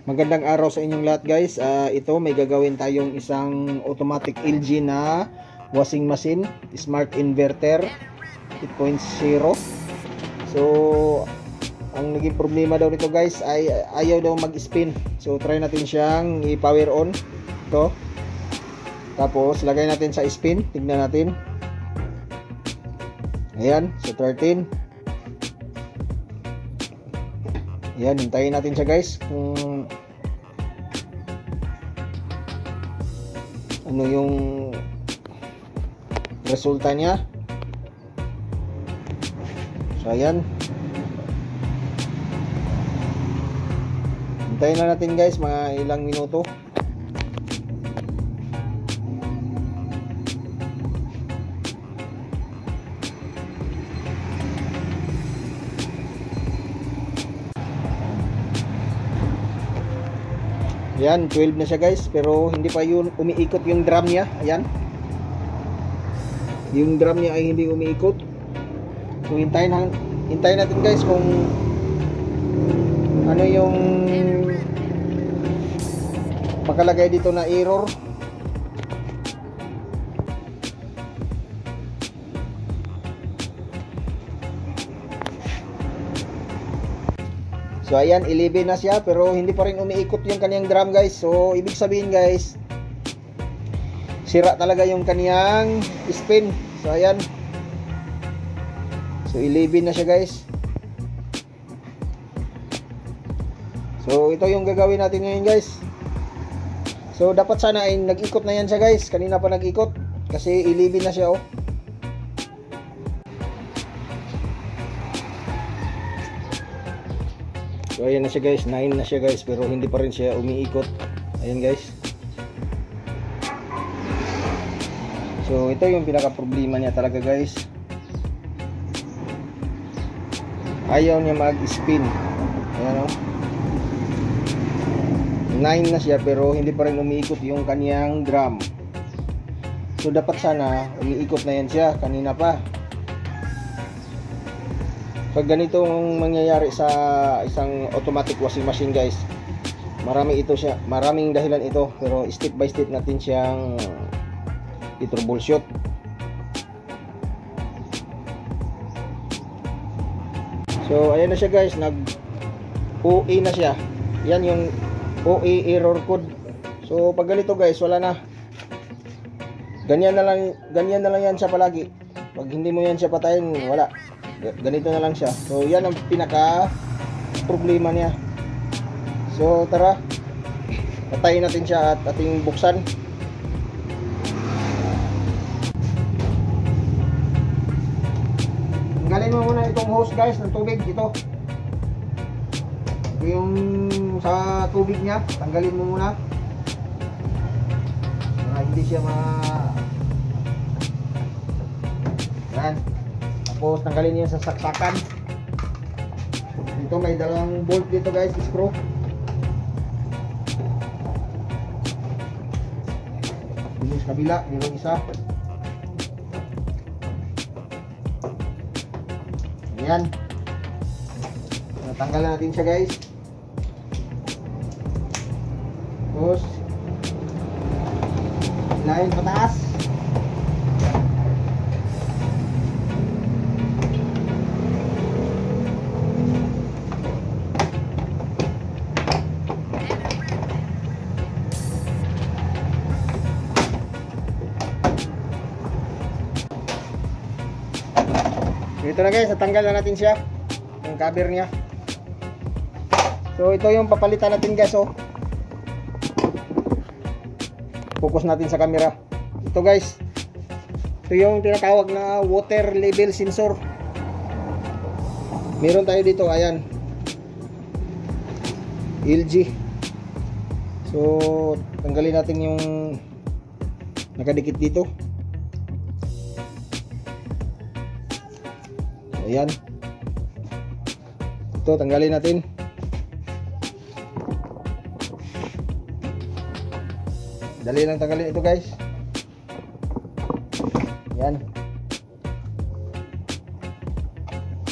Magandang araw sa inyong lahat guys. Ito may gagawin tayong isang automatic LG na washing machine, smart inverter 8.0. So ang naging problema daw nito guys ay ayaw daw mag-spin. So try natin siyang i-power on. Ito. Tapos lagay natin sa spin, tignan natin. Ayan, so 13. Ayan, hintayin natin siya guys kung ano yung resulta niya. So ayan, hintayin na natin guys mga ilang minuto. Ayan, 12 na siya guys, pero hindi pa yun umiikot yung drum niya. Ayan, yung drum niya ay hindi umiikot. So hintayin natin guys kung ano yung makalagay dito na error. So ayan, 11 na siya pero hindi pa rin umiikot yung kaniyang drum guys. So ibig sabihin guys, sira talaga yung kaniyang spin. So ayan, so 11 na siya guys. So ito yung gagawin natin ngayon guys. So dapat sana ay nag-ikot na yan siya guys. Kanina pa nag-ikot kasi 11 na siya oh. So ayan na siya guys, 9 na siya guys, pero hindi pa rin siya umiikot. Ayan guys. So ito yung pinaka problema niya talaga guys. Ayaw niya mag-spin. Ayan o. 9 na siya pero hindi pa rin umiikot yung kaniyang drum. So dapat sana umiikot na yan siya, kanina pa. Pag ganitong mangyayari sa isang automatic washing machine guys, maraming dahilan ito, pero step by step natin siyang i-troubleshoot. So ayan na siya guys, nag OA na siya. Yan yung OA error code. So pag ganito guys, wala na. Ganyan na lang yan siya palagi. Pag hindi mo yan siya patayin, wala. Ganito na lang siya. So yan ang pinaka problema niya. So tara, patayin natin siya at ating buksan. Tanggalin mo muna itong hose guys ng tubig. Ito yung sa tubig niya, tanggalin mo muna para hindi siya yan. Tapos tanggalin niya sa saksakan. Dito may dalawang bolt dito guys, screw. Dito sa kabila, dito isa. Ayan. Tanggalan natin siya guys. Tapos ilahin pataas. Ito na guys, natanggal na natin siya, yung cover niya. So ito yung papalitan natin guys oh. Focus natin sa camera. Ito guys, ito yung tinatawag na water level sensor. Meron tayo dito, ayan, LG. So tanggalin natin yung nakadikit dito. Ayan, ito tanggalin natin. Dali lang tanggalin ito guys. Ayan,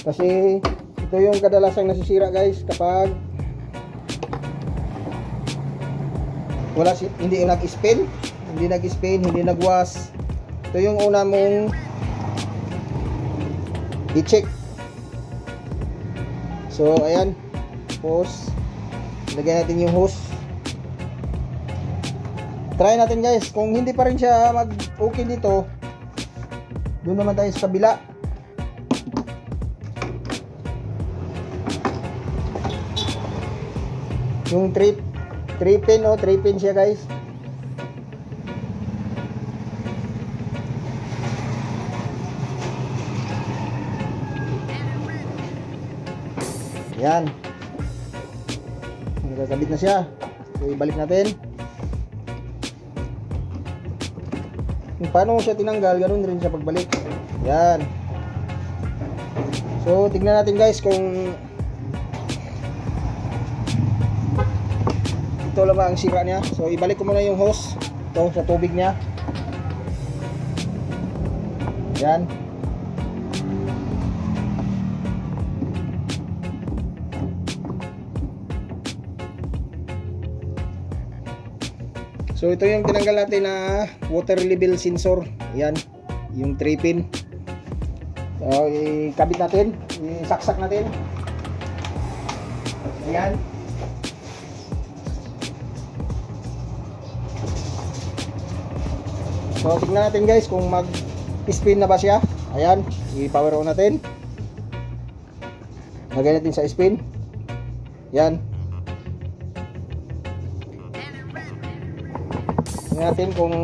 kasi ito yung kadalasang nasisira guys kapag hindi nag-spin, hindi nagwas. Ito yung una mong i-check. So ayan, hose. Lagyan natin yung hose. Try natin guys, kung hindi pa rin siya mag-okay dito, doon naman tayo sa kabila. Yung 3 pin, 3 pin siya guys. Yan. Nagkakabit na siya. So ibalik natin. Kung paano siya tinanggal, ganoon rin siya pagbalik. Yan. So tignan natin guys kung ito lang ba ang sira niya. So ibalik ko muna yung hose ito sa tubig niya. Yan. So ito yung tinanggal natin na water level sensor. Yan, yung 3 pin. So ikabit natin, isaksak natin. Ayan. So tignan natin guys kung mag-spin na ba siya. Ayan, i-power on natin. Lagay natin sa spin. Yan. Tignan natin kung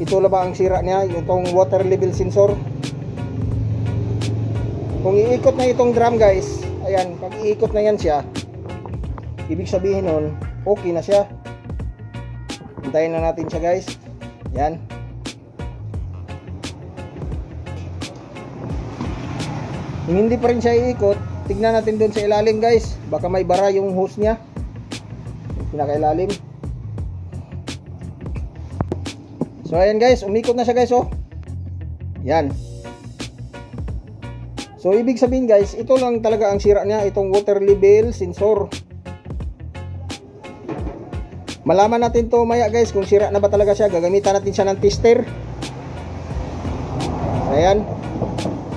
ito na ba ang sira niya, itong water level sensor. Kung iikot na itong drum guys, ayan, pag iikot na yan siya, ibig sabihin nun, okay na siya. Hintayin na natin siya guys. Yan. Kung hindi pa rin siya iikot, tignan natin doon sa ilalim guys, baka may bara yung hose niya, pinakailalim. So ayan guys, umikot na siya guys, oh. Yan. So ibig sabihin guys, ito lang talaga ang sira niya, itong water level sensor. Malaman natin to maya guys kung sira na ba talaga siya. Gagamitan natin siya ng tester. Ayan.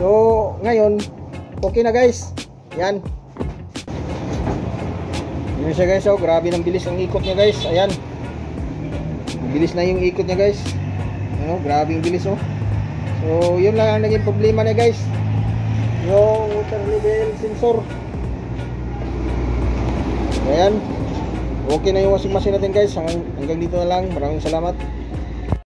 So ngayon, okay na guys. Yan. Yan siya guys, oh. Grabe ng bilis ang ikot niya guys. Ayan. Bilis na yung ikot niya guys. Ano, grabe yung bilis, oh. So yun lang ang naging problema niya guys, yung water level sensor. Ayan. Okay na yung washing machine natin guys. Hanggang dito na lang. Maraming salamat.